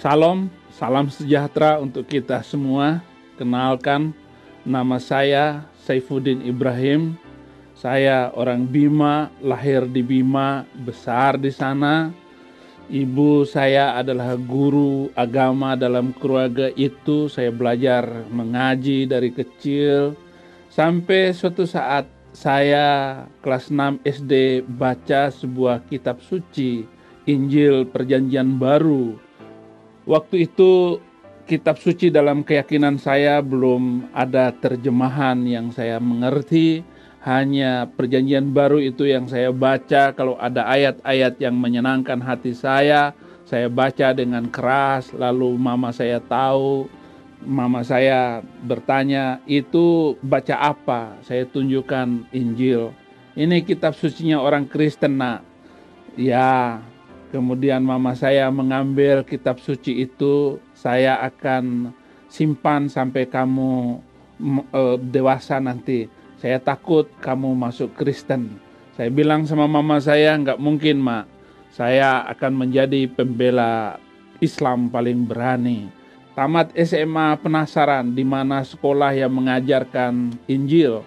Salam, salam sejahtera untuk kita semua. Kenalkan, nama saya Saifuddin Ibrahim. Saya orang Bima, lahir di Bima, besar di sana. Ibu saya adalah guru agama dalam keluarga itu. Saya belajar mengaji dari kecil. Sampai suatu saat saya kelas 6 SD baca sebuah kitab suci, Injil Perjanjian Baru. Waktu itu kitab suci dalam keyakinan saya belum ada terjemahan yang saya mengerti. Hanya Perjanjian Baru itu yang saya baca. Kalau ada ayat-ayat yang menyenangkan hati saya baca dengan keras. Lalu mama saya tahu, mama saya bertanya, itu baca apa? Saya tunjukkan Injil. Ini kitab sucinya orang Kristen, nak. Ya, kemudian mama saya mengambil kitab suci itu, saya akan simpan sampai kamu dewasa nanti. Saya takut kamu masuk Kristen. Saya bilang sama mama saya, nggak mungkin, Mak. Saya akan menjadi pembela Islam paling berani. Tamat SMA penasaran di mana sekolah yang mengajarkan Injil.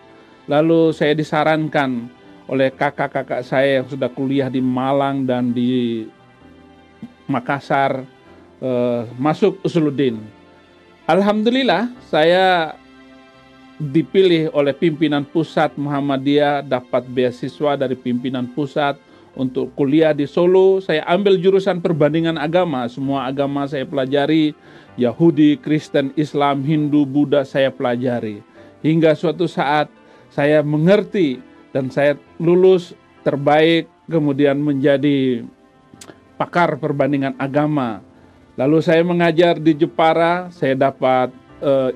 Lalu saya disarankan oleh kakak-kakak saya yang sudah kuliah di Malang dan di Makassar, masuk Usuluddin. Alhamdulillah saya dipilih oleh pimpinan pusat Muhammadiyah, dapat beasiswa dari pimpinan pusat untuk kuliah di Solo. Saya ambil jurusan perbandingan agama, semua agama saya pelajari, Yahudi, Kristen, Islam, Hindu, Buddha saya pelajari. Hingga suatu saat saya mengerti dan saya lulus terbaik, kemudian menjadi pakar perbandingan agama. Lalu saya mengajar di Jepara, saya dapat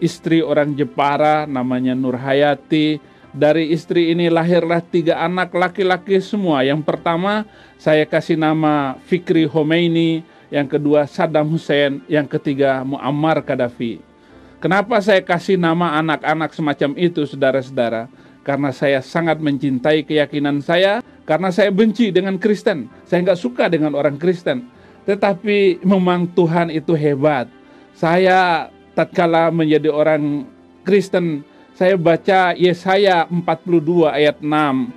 istri orang Jepara namanya Nur Hayati. Dari istri ini lahirlah 3 anak laki-laki semua. Yang pertama saya kasih nama Fikri Khomeini, yang kedua Saddam Hussein, yang ketiga Muammar Gaddafi. Kenapa saya kasih nama anak-anak semacam itu, saudara-saudara? Karena saya sangat mencintai keyakinan saya, karena saya benci dengan Kristen. Saya nggak suka dengan orang Kristen. Tetapi memang Tuhan itu hebat. Saya tatkala menjadi orang Kristen, saya baca Yesaya 42 ayat 6.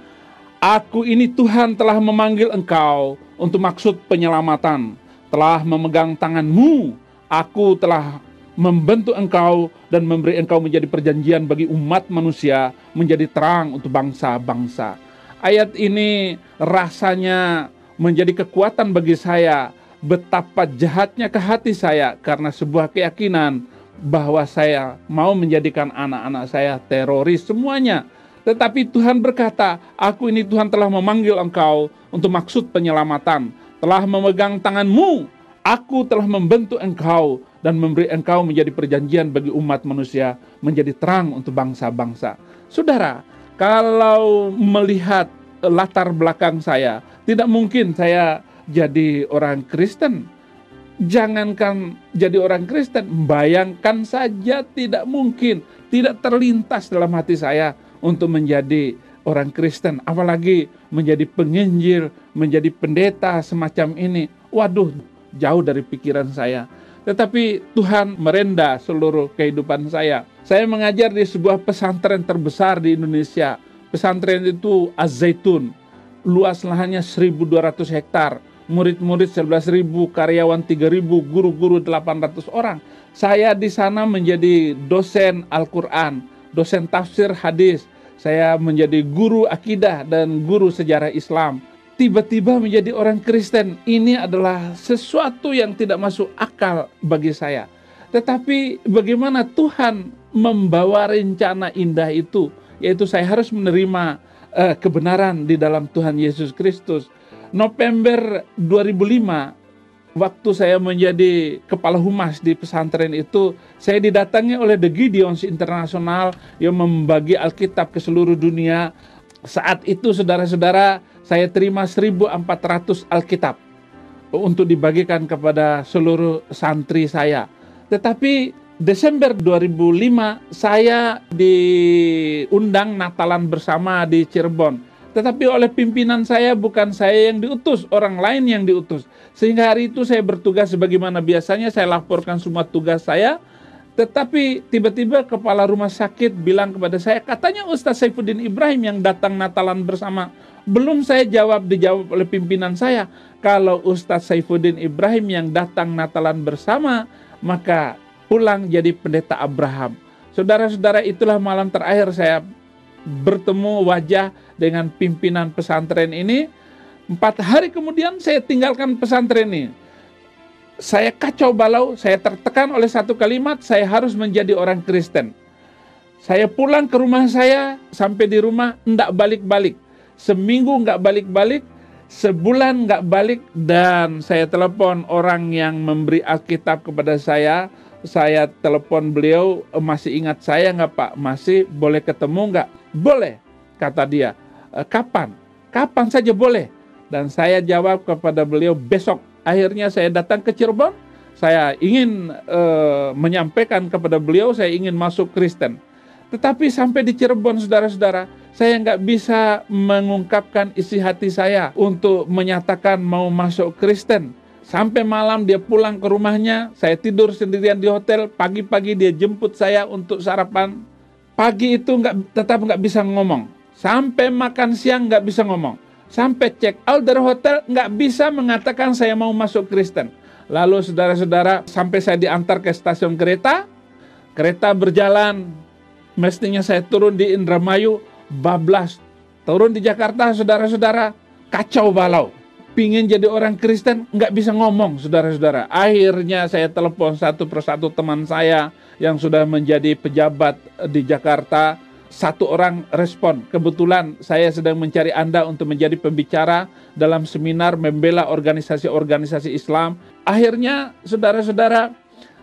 Aku ini Tuhan telah memanggil engkau untuk maksud penyelamatan. Telah memegang tanganmu, aku telah membentuk engkau dan memberi engkau menjadi perjanjian bagi umat manusia, menjadi terang untuk bangsa-bangsa. Ayat ini rasanya menjadi kekuatan bagi saya. Betapa jahatnya ke hati saya karena sebuah keyakinan bahwa saya mau menjadikan anak-anak saya teroris semuanya. Tetapi Tuhan berkata, aku ini Tuhan telah memanggil engkau untuk maksud penyelamatan. Telah memegang tanganmu, aku telah membentuk engkau dan memberi engkau menjadi perjanjian bagi umat manusia, menjadi terang untuk bangsa-bangsa. Saudara, kalau melihat latar belakang saya, tidak mungkin saya jadi orang Kristen. Jangankan jadi orang Kristen, bayangkan saja tidak mungkin, tidak terlintas dalam hati saya untuk menjadi orang Kristen, apalagi menjadi penginjil, menjadi pendeta semacam ini. Waduh, jauh dari pikiran saya. Tetapi Tuhan merenda seluruh kehidupan saya. Saya mengajar di sebuah pesantren terbesar di Indonesia. Pesantren itu Az-Zaitun. Luas lahannya 1.200 hektar. Murid-murid 11.000, karyawan 3.000, guru-guru 800 orang. Saya di sana menjadi dosen Al-Quran, dosen tafsir hadis. Saya menjadi guru akidah dan guru sejarah Islam. Tiba-tiba menjadi orang Kristen. Ini adalah sesuatu yang tidak masuk akal bagi saya. Tetapi bagaimana Tuhan membawa rencana indah itu, yaitu saya harus menerima kebenaran di dalam Tuhan Yesus Kristus. November 2005, waktu saya menjadi kepala humas di pesantren itu, saya didatangi oleh The Gideons International yang membagi Alkitab ke seluruh dunia. Saat itu, saudara-saudara, saya terima 1.400 Alkitab untuk dibagikan kepada seluruh santri saya. Tetapi Desember 2005, saya diundang Natalan bersama di Cirebon. Tetapi oleh pimpinan saya, bukan saya yang diutus, orang lain yang diutus. Sehingga hari itu saya bertugas sebagaimana biasanya, saya laporkan semua tugas saya. Tetapi tiba-tiba kepala rumah sakit bilang kepada saya, katanya Ustaz Saifuddin Ibrahim yang datang Natalan bersama. Belum saya jawab, dijawab oleh pimpinan saya. Kalau Ustaz Saifuddin Ibrahim yang datang Natalan bersama, maka pulang jadi pendeta Abraham. Saudara-saudara, itulah malam terakhir saya bertemu wajah dengan pimpinan pesantren ini. 4 hari kemudian saya tinggalkan pesantren ini. Saya kacau balau, saya tertekan oleh satu kalimat, saya harus menjadi orang Kristen. Saya pulang ke rumah saya, sampai di rumah enggak balik-balik. Seminggu enggak balik-balik, sebulan enggak balik, dan saya telepon orang yang memberi Alkitab kepada saya. Saya telepon beliau, masih ingat saya nggak Pak? Masih, boleh ketemu nggak? Boleh, kata dia. Kapan? Kapan saja boleh. Dan saya jawab kepada beliau, besok. Akhirnya saya datang ke Cirebon. Saya ingin menyampaikan kepada beliau, saya ingin masuk Kristen. Tetapi sampai di Cirebon, saudara-saudara, saya nggak bisa mengungkapkan isi hati saya untuk menyatakan mau masuk Kristen. Sampai malam dia pulang ke rumahnya, saya tidur sendirian di hotel, pagi-pagi dia jemput saya untuk sarapan. Pagi itu tetap nggak bisa ngomong. Sampai makan siang nggak bisa ngomong. Sampai check out dari hotel nggak bisa mengatakan saya mau masuk Kristen. Lalu saudara-saudara, sampai saya diantar ke stasiun kereta. Kereta berjalan, mestinya saya turun di Indramayu, bablas. Turun di Jakarta, saudara-saudara, kacau balau. Pingin jadi orang Kristen, nggak bisa ngomong, saudara-saudara. Akhirnya saya telepon satu persatu teman saya yang sudah menjadi pejabat di Jakarta. Satu orang respon, kebetulan saya sedang mencari Anda untuk menjadi pembicara dalam seminar membela organisasi-organisasi Islam. Akhirnya, saudara-saudara,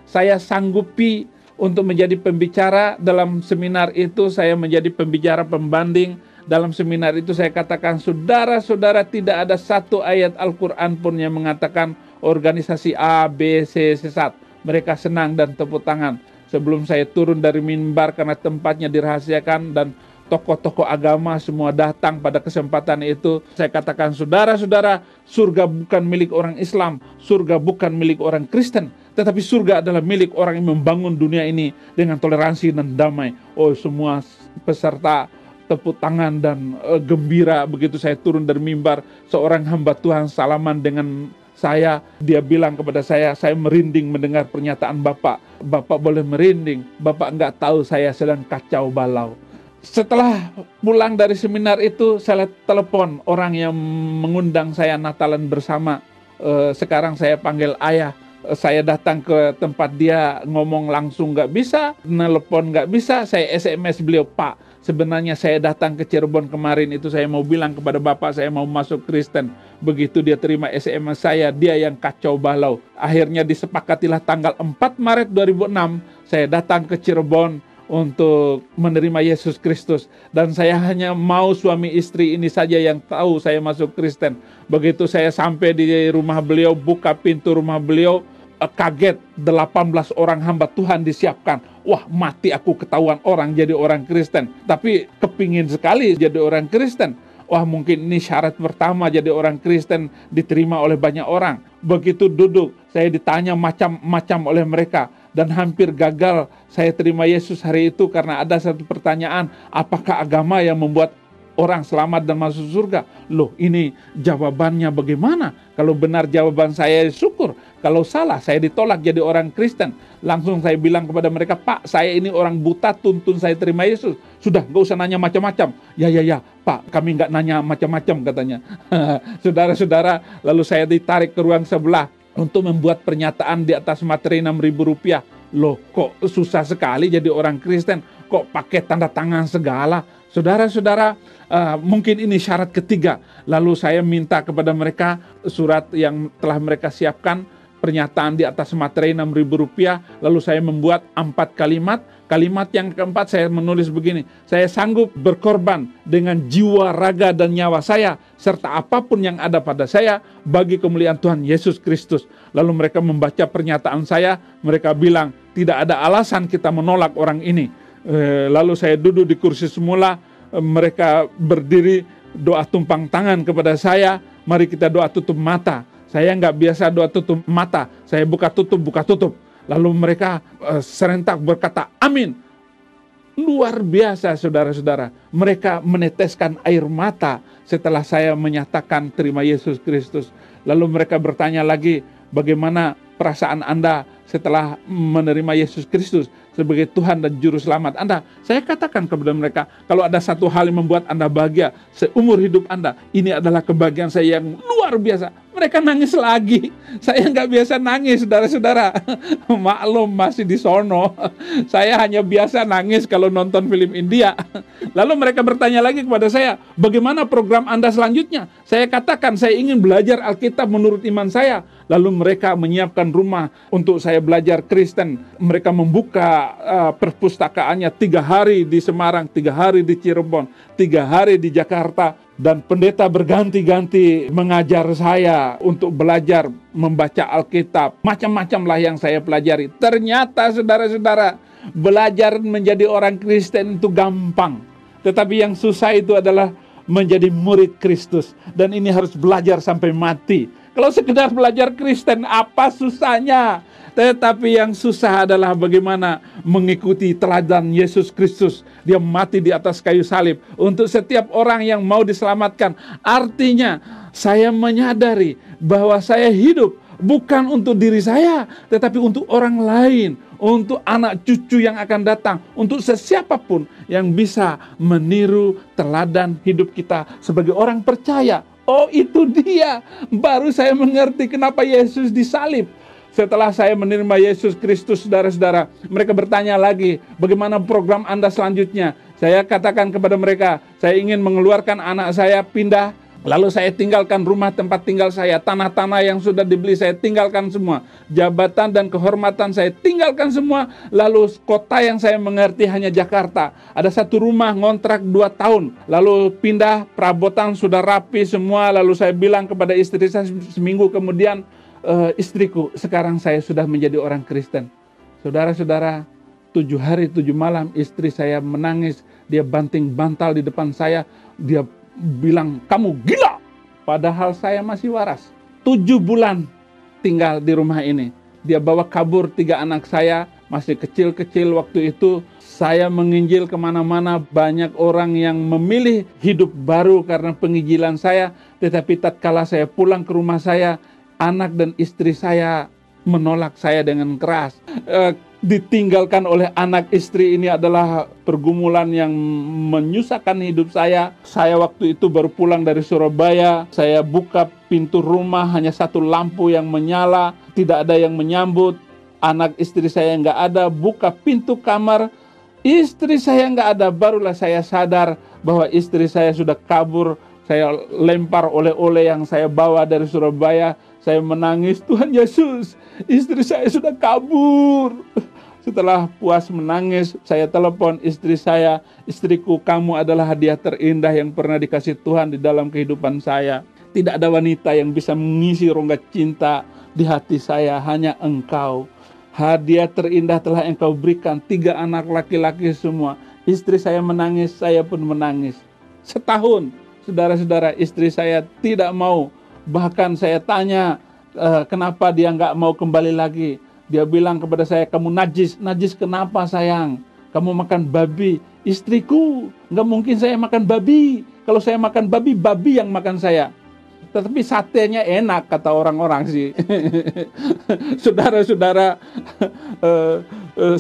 saya sanggupi untuk menjadi pembicara dalam seminar itu. Saya menjadi pembicara pembanding. Dalam seminar itu saya katakan, saudara-saudara, tidak ada satu ayat Al-Quran pun yang mengatakan organisasi A, B, C sesat. Mereka senang dan tepuk tangan. Sebelum saya turun dari mimbar karena tempatnya dirahasiakan dan tokoh-tokoh agama semua datang pada kesempatan itu. Saya katakan, saudara-saudara, surga bukan milik orang Islam, surga bukan milik orang Kristen, tetapi surga adalah milik orang yang membangun dunia ini dengan toleransi dan damai. Oh, semua peserta tepuk tangan dan gembira. Begitu saya turun dari mimbar, seorang hamba Tuhan salaman dengan saya. Dia bilang kepada saya merinding mendengar pernyataan Bapak. Bapak boleh merinding, Bapak nggak tahu saya sedang kacau balau. Setelah pulang dari seminar itu, saya telepon orang yang mengundang saya Natalan bersama. Sekarang saya panggil ayah. Saya datang ke tempat dia, ngomong langsung nggak bisa, nelpon nggak bisa. Saya SMS beliau, Pak, sebenarnya saya datang ke Cirebon kemarin itu saya mau bilang kepada Bapak saya mau masuk Kristen. Begitu dia terima SMS saya, dia yang kacau balau. Akhirnya disepakatilah tanggal 4 Maret 2006 saya datang ke Cirebon untuk menerima Yesus Kristus. Dan saya hanya mau suami istri ini saja yang tahu saya masuk Kristen. Begitu saya sampai di rumah beliau, buka pintu rumah beliau, kaget, 18 orang hamba Tuhan disiapkan. Wah, mati aku ketahuan orang jadi orang Kristen. Tapi kepingin sekali jadi orang Kristen. Wah, mungkin ini syarat pertama jadi orang Kristen diterima oleh banyak orang. Begitu duduk, saya ditanya macam-macam oleh mereka. Dan hampir gagal saya terima Yesus hari itu karena ada satu pertanyaan. Apakah agama yang membuat orang selamat dan masuk surga? Loh, ini jawabannya bagaimana? Kalau benar jawaban saya, syukur. Kalau salah, saya ditolak jadi orang Kristen. Langsung saya bilang kepada mereka, Pak, saya ini orang buta, tuntun saya terima Yesus. Sudah, gak usah nanya macam-macam. Ya, Pak, kami gak nanya macam-macam, katanya. Saudara-saudara, lalu saya ditarik ke ruang sebelah untuk membuat pernyataan di atas materi Rp6.000. Loh, kok susah sekali jadi orang Kristen? Kok pakai tanda tangan segala? Saudara-saudara, mungkin ini syarat ketiga. Lalu saya minta kepada mereka surat yang telah mereka siapkan, pernyataan di atas materi Rp6.000. Lalu saya membuat 4 kalimat. Kalimat yang keempat saya menulis begini, saya sanggup berkorban dengan jiwa, raga, dan nyawa saya, serta apapun yang ada pada saya, bagi kemuliaan Tuhan Yesus Kristus. Lalu mereka membaca pernyataan saya, mereka bilang, tidak ada alasan kita menolak orang ini. Lalu saya duduk di kursi semula, mereka berdiri, doa tumpang tangan kepada saya. Mari kita doa tutup mata. Saya nggak biasa doa tutup mata. Saya buka tutup. Lalu mereka serentak berkata, amin. Luar biasa saudara-saudara. Mereka meneteskan air mata setelah saya menyatakan terima Yesus Kristus. Lalu mereka bertanya lagi, bagaimana perasaan Anda setelah menerima Yesus Kristus sebagai Tuhan dan Juru Selamat Anda? Saya katakan kepada mereka, kalau ada satu hal yang membuat Anda bahagia seumur hidup Anda, ini adalah kebahagiaan saya yang luar biasa. Mereka nangis lagi. Saya nggak biasa nangis, saudara-saudara. Maklum masih di sono. Saya hanya biasa nangis kalau nonton film India. Lalu mereka bertanya lagi kepada saya, bagaimana program Anda selanjutnya? Saya katakan, saya ingin belajar Alkitab menurut iman saya. Lalu mereka menyiapkan rumah untuk saya belajar Kristen. Mereka membuka perpustakaannya 3 hari di Semarang, 3 hari di Cirebon, 3 hari di Jakarta. Dan pendeta berganti-ganti mengajar saya untuk belajar membaca Alkitab. Macam-macam lah yang saya pelajari. Ternyata saudara-saudara, belajar menjadi orang Kristen itu gampang. Tetapi yang susah itu adalah menjadi murid Kristus. Dan ini harus belajar sampai mati. Kalau sekedar belajar Kristen, apa susahnya? Tetapi yang susah adalah bagaimana mengikuti teladan Yesus Kristus. Dia mati di atas kayu salib untuk setiap orang yang mau diselamatkan. Artinya saya menyadari bahwa saya hidup bukan untuk diri saya, tetapi untuk orang lain, untuk anak cucu yang akan datang, untuk sesiapapun yang bisa meniru teladan hidup kita sebagai orang percaya. Oh, itu dia. Baru saya mengerti kenapa Yesus disalib. Setelah saya menerima Yesus Kristus, saudara-saudara, mereka bertanya lagi, bagaimana program Anda selanjutnya? Saya katakan kepada mereka, saya ingin mengeluarkan anak saya pindah, lalu saya tinggalkan rumah tempat tinggal saya, tanah-tanah yang sudah dibeli saya tinggalkan semua, jabatan dan kehormatan saya tinggalkan semua, lalu kota yang saya mengerti hanya Jakarta. Ada satu rumah ngontrak 2 tahun, lalu pindah, perabotan sudah rapi semua, lalu saya bilang kepada istri saya seminggu kemudian, istriku, sekarang saya sudah menjadi orang Kristen. Saudara-saudara, 7 hari 7 malam istri saya menangis. Dia banting bantal di depan saya. Dia bilang, kamu gila. Padahal saya masih waras. 7 bulan tinggal di rumah ini. Dia bawa kabur 3 anak saya. Masih kecil-kecil waktu itu. Saya menginjil kemana-mana. Banyak orang yang memilih hidup baru karena penginjilan saya. Tetapi tatkala saya pulang ke rumah saya, anak dan istri saya menolak saya dengan keras. Ditinggalkan oleh anak istri ini adalah pergumulan yang menyusahkan hidup saya. Saya waktu itu baru pulang dari Surabaya. Saya buka pintu rumah, hanya satu lampu yang menyala. Tidak ada yang menyambut. Anak istri saya nggak ada. Buka pintu kamar, istri saya nggak ada. Barulah saya sadar bahwa istri saya sudah kabur. Saya lempar oleh-oleh yang saya bawa dari Surabaya. Saya menangis, Tuhan Yesus, istri saya sudah kabur. Setelah puas menangis, saya telepon istri saya, istriku, kamu adalah hadiah terindah yang pernah dikasih Tuhan di dalam kehidupan saya. Tidak ada wanita yang bisa mengisi rongga cinta di hati saya, hanya engkau. Hadiah terindah telah engkau berikan, 3 anak laki-laki semua. Istri saya menangis, saya pun menangis. Setahun, saudara-saudara, istri saya tidak mau. Bahkan saya tanya, kenapa dia nggak mau kembali lagi. Dia bilang kepada saya, kamu najis. Najis kenapa sayang? Kamu makan babi. Istriku, nggak mungkin saya makan babi. Kalau saya makan babi, babi yang makan saya. Tetapi satenya enak, kata orang-orang sih. Saudara-saudara,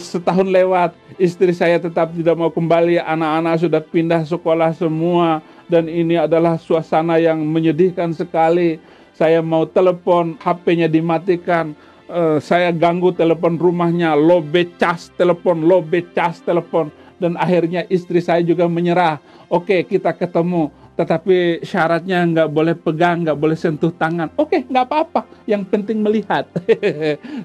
setahun lewat, istri saya tetap tidak mau kembali. Anak-anak sudah pindah sekolah semua. Dan ini adalah suasana yang menyedihkan sekali. Saya mau telepon, HP-nya dimatikan. Saya ganggu telepon rumahnya, lobe cas telepon. Dan akhirnya istri saya juga menyerah. Oke, kita ketemu. Tetapi syaratnya nggak boleh pegang, nggak boleh sentuh tangan. Oke, nggak apa-apa. Yang penting melihat.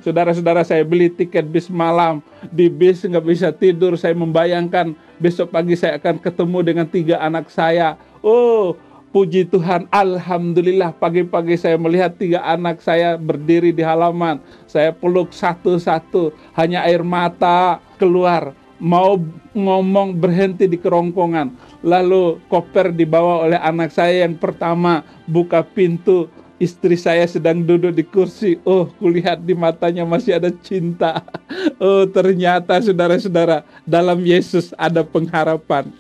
Saudara-saudara, saya beli tiket bis malam. Di bis nggak bisa tidur. Saya membayangkan besok pagi saya akan ketemu dengan 3 anak saya. Oh, puji Tuhan, alhamdulillah, pagi-pagi saya melihat 3 anak saya berdiri di halaman. Saya peluk satu-satu, hanya air mata keluar. mau ngomong berhenti di kerongkongan. Lalu koper dibawa oleh anak saya yang pertama, buka pintu, istri saya sedang duduk di kursi. Oh, kulihat di matanya masih ada cinta. Oh, ternyata saudara-saudara, dalam Yesus ada pengharapan.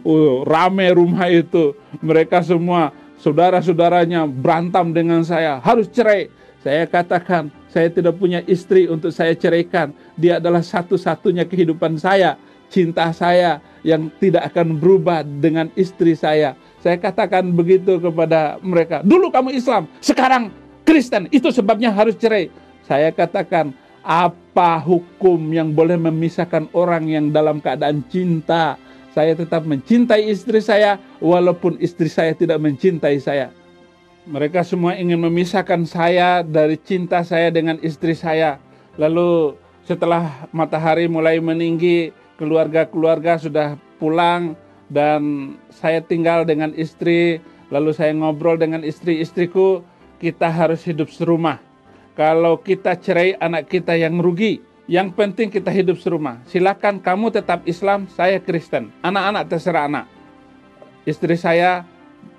Oh, rame rumah itu. Mereka semua, saudara-saudaranya berantem dengan saya, harus cerai. Saya katakan, saya tidak punya istri untuk saya ceraikan. Dia adalah satu-satunya kehidupan saya, cinta saya yang tidak akan berubah dengan istri saya. Saya katakan begitu kepada mereka. Dulu kamu Islam, sekarang Kristen, itu sebabnya harus cerai. Saya katakan, apa hukum yang boleh memisahkan orang yang dalam keadaan cinta? Saya tetap mencintai istri saya, walaupun istri saya tidak mencintai saya. Mereka semua ingin memisahkan saya dari cinta saya dengan istri saya. Lalu setelah matahari mulai meninggi, keluarga-keluarga sudah pulang dan saya tinggal dengan istri. Lalu saya ngobrol dengan istriku, kita harus hidup serumah. Kalau kita cerai, anak kita yang rugi. Yang penting kita hidup serumah. Silakan kamu tetap Islam, saya Kristen. Anak-anak terserah anak. Istri saya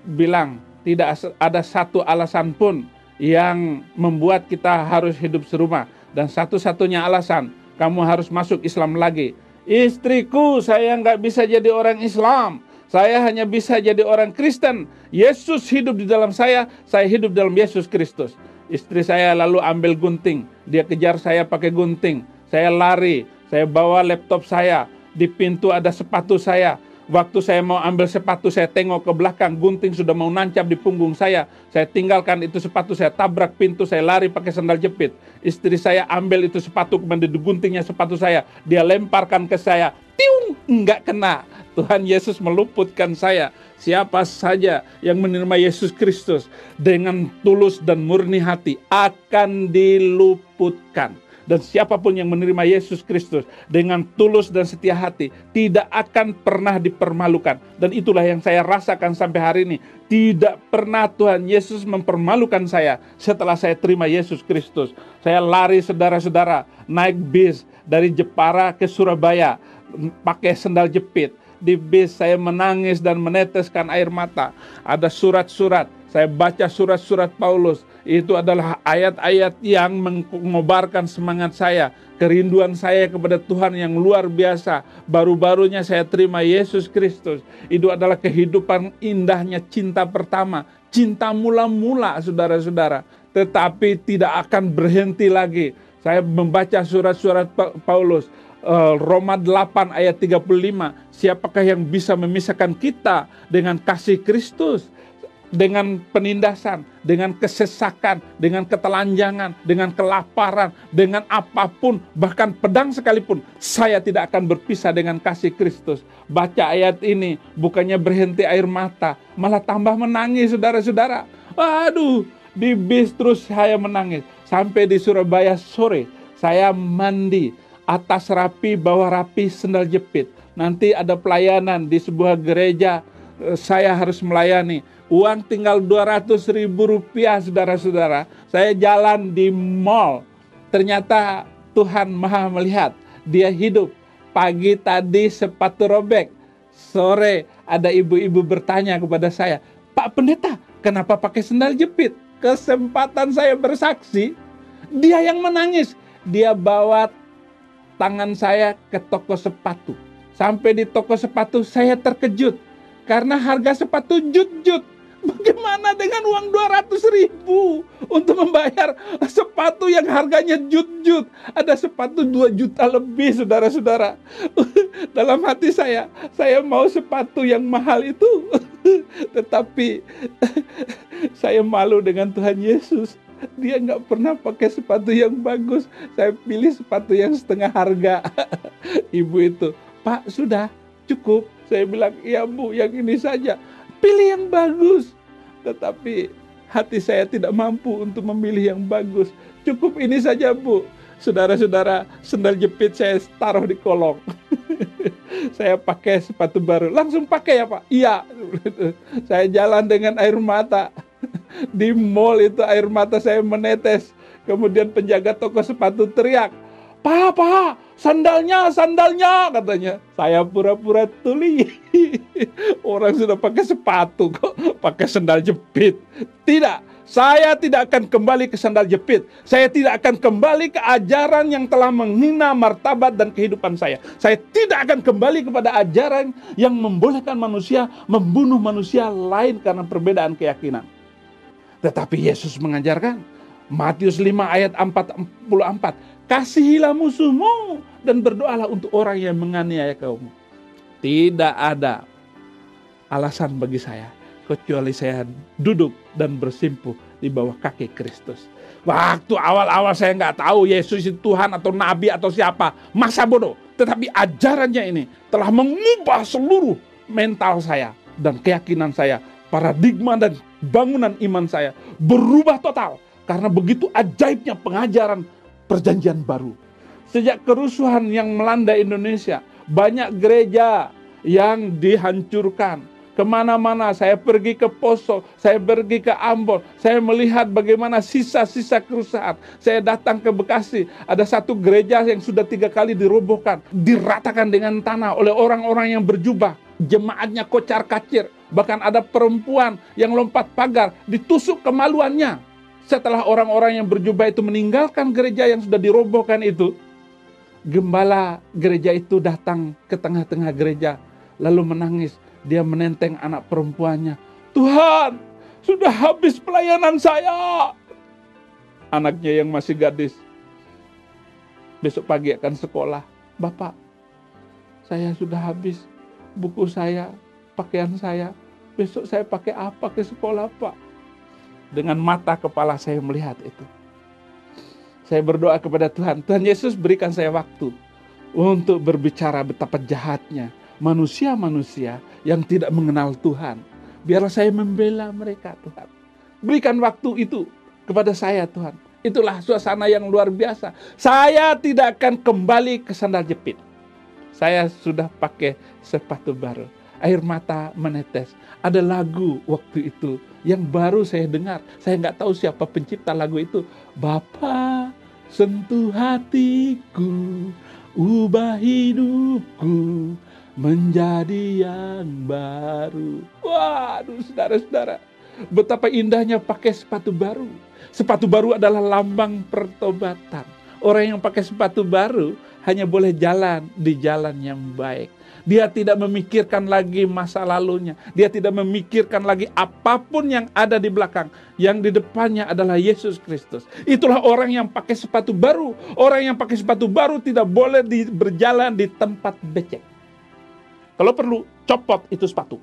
bilang, tidak ada satu alasan pun yang membuat kita harus hidup serumah. Dan satu-satunya alasan, kamu harus masuk Islam lagi. Istriku, saya nggak bisa jadi orang Islam. Saya hanya bisa jadi orang Kristen. Yesus hidup di dalam saya hidup dalam Yesus Kristus. Istri saya lalu ambil gunting. Dia kejar saya pakai gunting. Saya lari, saya bawa laptop saya. Di pintu ada sepatu saya. Waktu saya mau ambil sepatu, saya tengok ke belakang, gunting sudah mau nancap di punggung saya. Saya tinggalkan itu sepatu, saya tabrak pintu, saya lari pakai sandal jepit. Istri saya ambil itu sepatu, kemudian guntingnya sepatu saya. Dia lemparkan ke saya. Tiung, enggak kena. Tuhan Yesus meluputkan saya. Siapa saja yang menerima Yesus Kristus dengan tulus dan murni hati akan diluputkan. Dan siapapun yang menerima Yesus Kristus dengan tulus dan setia hati tidak akan pernah dipermalukan. Dan itulah yang saya rasakan sampai hari ini. Tidak pernah Tuhan Yesus mempermalukan saya setelah saya terima Yesus Kristus. Saya lari saudara-saudara, naik bis dari Jepara ke Surabaya, pakai sandal jepit. Di bis saya menangis dan meneteskan air mata. Ada surat-surat, saya baca surat-surat Paulus. Itu adalah ayat-ayat yang mengobarkan semangat saya, kerinduan saya kepada Tuhan yang luar biasa. Baru-barunya saya terima Yesus Kristus. Itu adalah kehidupan indahnya cinta pertama, cinta mula-mula saudara-saudara. Tetapi tidak akan berhenti lagi. Saya membaca surat-surat Paulus. Roma 8 ayat 35. Siapakah yang bisa memisahkan kita dengan kasih Kristus? Dengan penindasan, dengan kesesakan, dengan ketelanjangan, dengan kelaparan, dengan apapun, bahkan pedang sekalipun, saya tidak akan berpisah dengan kasih Kristus. Baca ayat ini, bukannya berhenti air mata, malah tambah menangis saudara-saudara. Aduh, di bis terus saya menangis. Sampai di Surabaya sore, saya mandi, atas rapi, bawah rapi, sandal jepit. Nanti ada pelayanan di sebuah gereja, saya harus melayani. Uang tinggal Rp200.000 saudara-saudara. Saya jalan di mall. Ternyata Tuhan Maha melihat. Dia hidup. Pagi tadi sepatu robek. Sore ada ibu-ibu bertanya kepada saya, Pak Pendeta, kenapa pakai sandal jepit? Kesempatan saya bersaksi. Dia yang menangis. Dia bawa tangan saya ke toko sepatu. Sampai di toko sepatu saya terkejut. Karena harga sepatu jut-jut. Bagaimana dengan uang 200.000 untuk membayar sepatu yang harganya jut-jut? Ada sepatu 2 juta lebih saudara-saudara. Dalam hati saya mau sepatu yang mahal itu. Tetapi saya malu dengan Tuhan Yesus. Dia nggak pernah pakai sepatu yang bagus. Saya pilih sepatu yang setengah harga. Ibu itu, Pak sudah cukup. Saya bilang, iya Bu, yang ini saja. Pilih yang bagus. Tetapi hati saya tidak mampu untuk memilih yang bagus. Cukup ini saja Bu. Saudara-saudara, sandal jepit saya taruh di kolong. Saya pakai sepatu baru. Langsung pakai ya Pak? Iya. Saya jalan dengan air mata. Di mall itu air mata saya menetes. Kemudian penjaga toko sepatu teriak, "Papa, sandalnya, sandalnya," katanya. Saya pura-pura tuli. Orang sudah pakai sepatu kok pakai sandal jepit. Tidak, saya tidak akan kembali ke sandal jepit. Saya tidak akan kembali ke ajaran yang telah menghina martabat dan kehidupan saya. Saya tidak akan kembali kepada ajaran yang membolehkan manusia membunuh manusia lain karena perbedaan keyakinan. Tetapi Yesus mengajarkan, Matius 5 ayat 44, "Kasihilah musuhmu dan berdoalah untuk orang yang menganiaya kamu." Tidak ada alasan bagi saya kecuali saya duduk dan bersimpuh di bawah kaki Kristus. Waktu awal-awal saya nggak tahu Yesus itu Tuhan atau Nabi atau siapa, masa bodoh. Tetapi ajarannya ini telah mengubah seluruh mental saya dan keyakinan saya. Paradigma dan bangunan iman saya berubah total karena begitu ajaibnya pengajaran perjanjian baru. Sejak kerusuhan yang melanda Indonesia, banyak gereja yang dihancurkan. Kemana-mana saya pergi ke Poso, saya pergi ke Ambon, saya melihat bagaimana sisa-sisa kerusakan. Saya datang ke Bekasi, ada satu gereja yang sudah 3 kali dirobohkan, diratakan dengan tanah oleh orang-orang yang berjubah. Jemaatnya kocar-kacir, bahkan ada perempuan yang lompat pagar, ditusuk kemaluannya. Setelah orang-orang yang berjubah itu meninggalkan gereja yang sudah dirobohkan itu, gembala gereja itu datang ke tengah-tengah gereja, lalu menangis. Dia menenteng anak perempuannya. "Tuhan, sudah habis pelayanan saya." Anaknya yang masih gadis, besok pagi akan sekolah. "Bapak, saya sudah habis buku saya, pakaian saya. Besok saya pakai apa ke sekolah, Pak?" Dengan mata kepala saya melihat itu. Saya berdoa kepada Tuhan, "Tuhan Yesus, berikan saya waktu untuk berbicara betapa jahatnya manusia-manusia yang tidak mengenal Tuhan. Biarlah saya membela mereka, Tuhan. Berikan waktu itu kepada saya, Tuhan." Itulah suasana yang luar biasa. Saya tidak akan kembali ke sandal jepit. Saya sudah pakai sepatu baru. Air mata menetes. Ada lagu waktu itu yang baru saya dengar. Saya nggak tahu siapa pencipta lagu itu. "Bapa, sentuh hatiku, ubah hidupku menjadi yang baru." Waduh, saudara-saudara, betapa indahnya pakai sepatu baru. Sepatu baru adalah lambang pertobatan. Orang yang pakai sepatu baru hanya boleh jalan di jalan yang baik. Dia tidak memikirkan lagi masa lalunya. Dia tidak memikirkan lagi apapun yang ada di belakang. Yang di depannya adalah Yesus Kristus. Itulah orang yang pakai sepatu baru. Orang yang pakai sepatu baru tidak boleh berjalan di tempat becek. Kalau perlu, copot itu sepatu.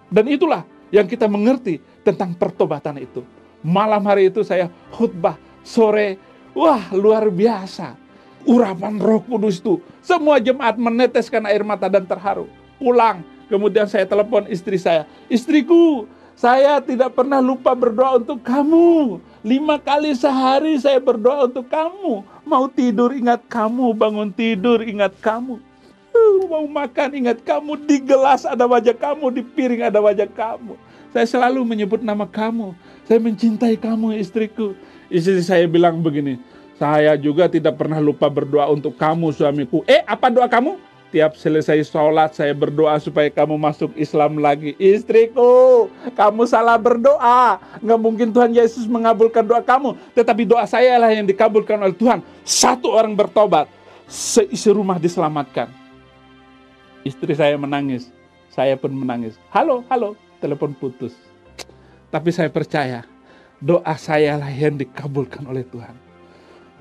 Dan itulah yang kita mengerti tentang pertobatan itu. Malam hari itu saya khutbah sore. Wah, luar biasa. Urapan Roh Kudus itu. Semua jemaat meneteskan air mata dan terharu. Pulang, kemudian saya telepon istri saya. "Istriku, saya tidak pernah lupa berdoa untuk kamu. 5 kali sehari saya berdoa untuk kamu. Mau tidur ingat kamu, bangun tidur ingat kamu. Mau makan ingat kamu, di gelas ada wajah kamu, di piring ada wajah kamu. Saya selalu menyebut nama kamu. Saya mencintai kamu, istriku." Istri saya bilang begini, "Saya juga tidak pernah lupa berdoa untuk kamu, suamiku." Apa doa kamu? "Tiap selesai sholat saya berdoa supaya kamu masuk Islam lagi." Istriku, kamu salah berdoa. Nggak mungkin Tuhan Yesus mengabulkan doa kamu. Tetapi doa saya lah yang dikabulkan oleh Tuhan. 1 orang bertobat, seisi rumah diselamatkan. Istri saya menangis, saya pun menangis. Halo, telepon putus. Tapi saya percaya doa saya lah yang dikabulkan oleh Tuhan.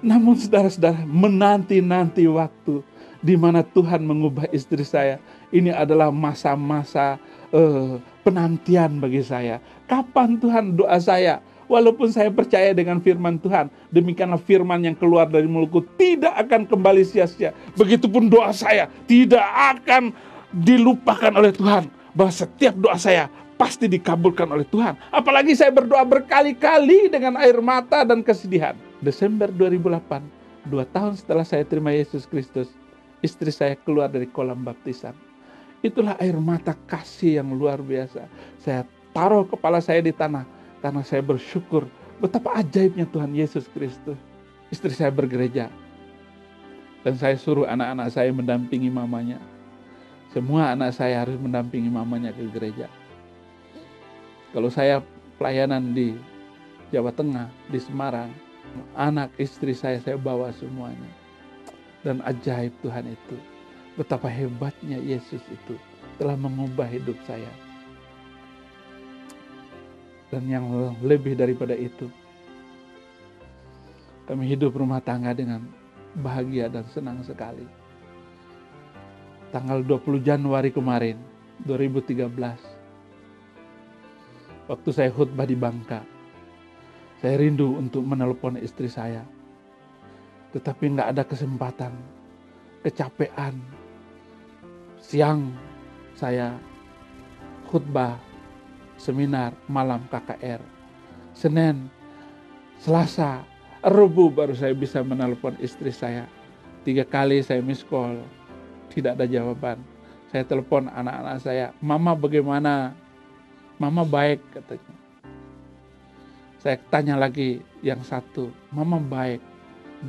Namun saudara-saudara, menanti-nanti waktu di mana Tuhan mengubah istri saya. Ini adalah masa-masa penantian bagi saya. Kapan Tuhan doa saya? Walaupun saya percaya dengan firman Tuhan, demikianlah firman yang keluar dari mulutku tidak akan kembali sia-sia. Begitupun doa saya tidak akan dilupakan oleh Tuhan. Bahwa setiap doa saya pasti dikabulkan oleh Tuhan. Apalagi saya berdoa berkali-kali dengan air mata dan kesedihan. Desember 2008, 2 tahun setelah saya terima Yesus Kristus, istri saya keluar dari kolam baptisan. Itulah air mata kasih yang luar biasa. Saya taruh kepala saya di tanah karena saya bersyukur betapa ajaibnya Tuhan Yesus Kristus. Istri saya bergereja. Dan saya suruh anak-anak saya mendampingi mamanya. Semua anak saya harus mendampingi mamanya ke gereja. Kalau saya pelayanan di Jawa Tengah, di Semarang, anak istri saya bawa semuanya. Dan ajaib Tuhan itu, betapa hebatnya Yesus itu telah mengubah hidup saya. Dan yang lebih daripada itu, kami hidup rumah tangga dengan bahagia dan senang sekali. Tanggal 20 Januari kemarin, 2013, waktu saya khutbah di Bangka, saya rindu untuk menelpon istri saya. Tetapi nggak ada kesempatan, kecapean. Siang saya khutbah seminar, malam KKR. Senin, Selasa, Rabu baru saya bisa menelpon istri saya. 3 kali saya miss call, tidak ada jawaban. Saya telepon anak-anak saya, "Mama bagaimana?" "Mama baik," katanya. Saya tanya lagi yang satu, "Mama baik."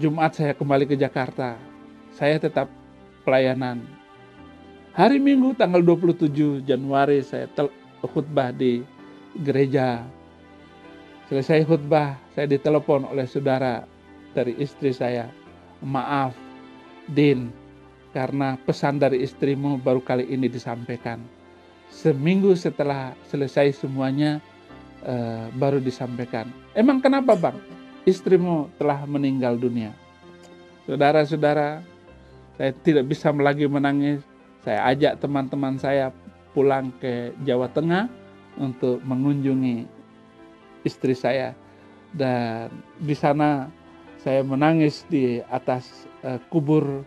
Jumat saya kembali ke Jakarta. Saya tetap pelayanan. Hari Minggu tanggal 27 Januari saya khutbah di gereja. Selesai khutbah, saya ditelepon oleh saudara dari istri saya. "Maaf, Din, karena pesan dari istrimu baru kali ini disampaikan. Seminggu setelah selesai semuanya, baru disampaikan." "Emang kenapa, Bang?" "Istrimu telah meninggal dunia." Saudara-saudara, saya tidak bisa lagi menangis. Saya ajak teman-teman saya pulang ke Jawa Tengah untuk mengunjungi istri saya. Dan di sana saya menangis di atas kubur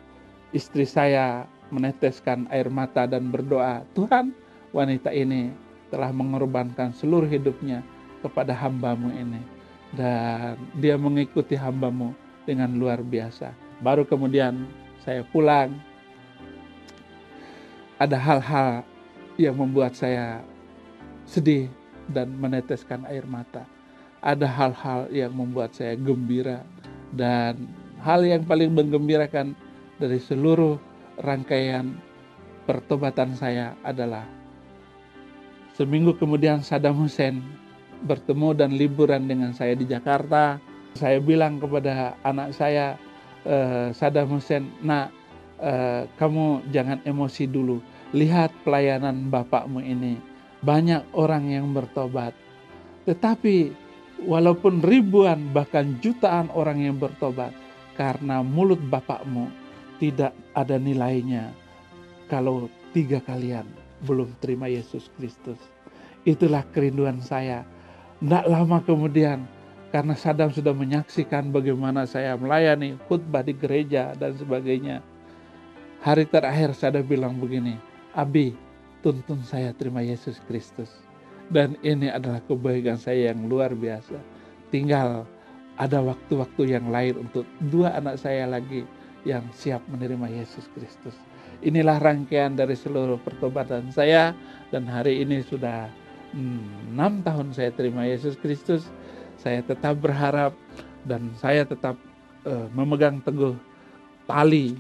istri saya, meneteskan air mata dan berdoa, "Tuhan, wanita ini telah mengorbankan seluruh hidupnya kepada hamba-Mu ini. Dan dia mengikuti hamba-Mu dengan luar biasa." Baru kemudian saya pulang. Ada hal-hal yang membuat saya sedih dan meneteskan air mata. Ada hal-hal yang membuat saya gembira. Dan hal yang paling menggembirakan dari seluruh rangkaian pertobatan saya adalah seminggu kemudian Saddam Hussein bertemu dan liburan dengan saya di Jakarta. Saya bilang kepada anak saya, "Saddam Hussein, nak, kamu jangan emosi dulu. Lihat pelayanan bapakmu ini. Banyak orang yang bertobat. Tetapi walaupun ribuan bahkan jutaan orang yang bertobat, karena mulut bapakmu tidak ada nilainya kalau 3 kalian belum terima Yesus Kristus." Itulah kerinduan saya. Tidak lama kemudian, karena Saddam sudah menyaksikan bagaimana saya melayani khutbah di gereja dan sebagainya. Hari terakhir Saddam bilang begini, "Abi, tuntun saya terima Yesus Kristus." Dan ini adalah kebaikan saya yang luar biasa. Tinggal ada waktu-waktu yang lain untuk 2 anak saya lagi yang siap menerima Yesus Kristus. Inilah rangkaian dari seluruh pertobatan saya. Dan hari ini sudah 6 tahun saya terima Yesus Kristus. Saya tetap berharap dan saya tetap memegang teguh tali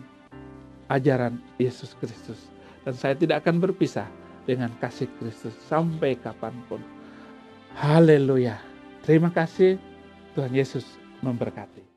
ajaran Yesus Kristus. Dan saya tidak akan berpisah dengan kasih Kristus sampai kapanpun. Haleluya. Terima kasih. Tuhan Yesus memberkati.